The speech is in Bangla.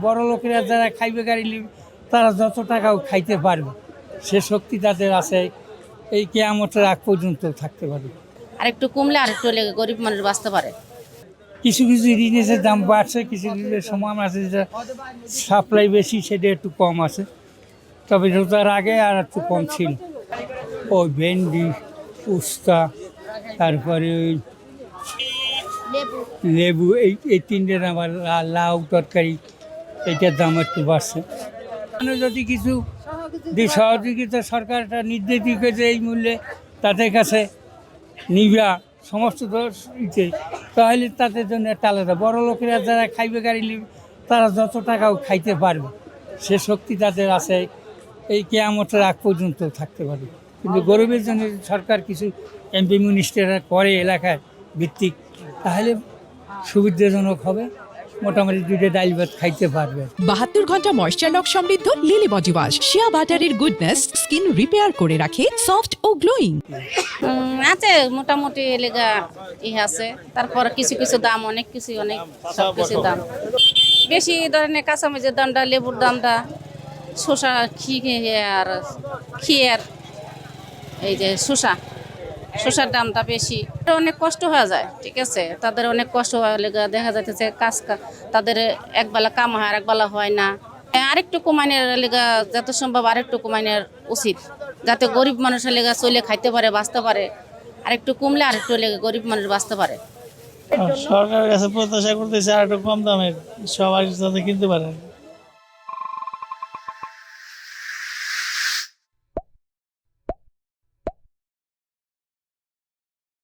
বড় লোকেরা যারা খাইবে গাড়ি নিবে তারা যত টাকাও খাইতে পারবে, সে শক্তি তাদের আছে, এই কিয়ামতের আগ পর্যন্ত থাকতে পারবে। আর একটু কমলে আর একটু লেগে গরিব মানুষ বাঁচতে পারে। কিছু কিছু জিনিসের দাম বাড়ছে, কিছু কিছু সমান আছে, যেটা সাপ্লাই বেশি সেটা একটু কম আছে, তবে রোজার আগে আর একটু কম ছিল। ওই ভেন্ডি, উস্তা, তারপরে ওই লেবু, এই তিনটের আমার লাউ তরকারি, এইটার দাম একটু বাড়ছে। যদি কিছু সহযোগিতা সরকারটা নির্দেশ দিকে যে এই মূল্যে তাদের কাছে নিবা সমস্ত ইতে, তাহলে তাদের জন্য একটা আলাদা। বড় লোকেরা যারা খাইবে গাড়ি নিবে তারা যত টাকাও খাইতে পারবে, সে শক্তি তাদের আছে, এই কিয়ামতের আগ পর্যন্ত থাকতে পারবে। কিন্তু গরিবের জন্য সরকার কিছু এমপি মিনিস্টাররা করে এলাকায় ভিত্তিক, তাহলে সুবিধাজনক হবে, মোটামুটি দুটো ডাল ভাত খাইতে পারবে। 72 ঘন্টা ময়েশ্চার লক সমৃদ্ধ লিলি বডি ওয়াশ, শিয়া বাটারের গুডনেস স্কিন রিপেয়ার করে রাখে সফট ও গ্লোয়িং। আছে মোটামুটি লেগা আছে, তারপর কিছু কিছু দাম অনেক সব কিছু দাম বেশি। ধরনের কাঁচামরিচের দামটা, লেবুর দামটা, শসা খিয়ার এই যে শসার দামটা বেশি। অনেক কষ্ট হয়ে যায়, ঠিক আছে, তাদের অনেক কষ্ট হয়ে লেগে দেখা যাইতেছে তাদের একবেলা কাম হয়, একবেলা হয় না। আরেকটু কমানোর লেগা যত সম্ভব আরেকটু কমানোর উচিত, যাতে গরিব মানুষের লেগা চলে খাইতে পারে, বাঁচতে পারে। আরেকটু কমলে আরেকটু লেগে গরিব মানুষ বাঁচতে পারে। সরকারের কাছে প্রত্যাশা করতেছে আর একটু কম দামে সবাই যাতে কিনতে পারে।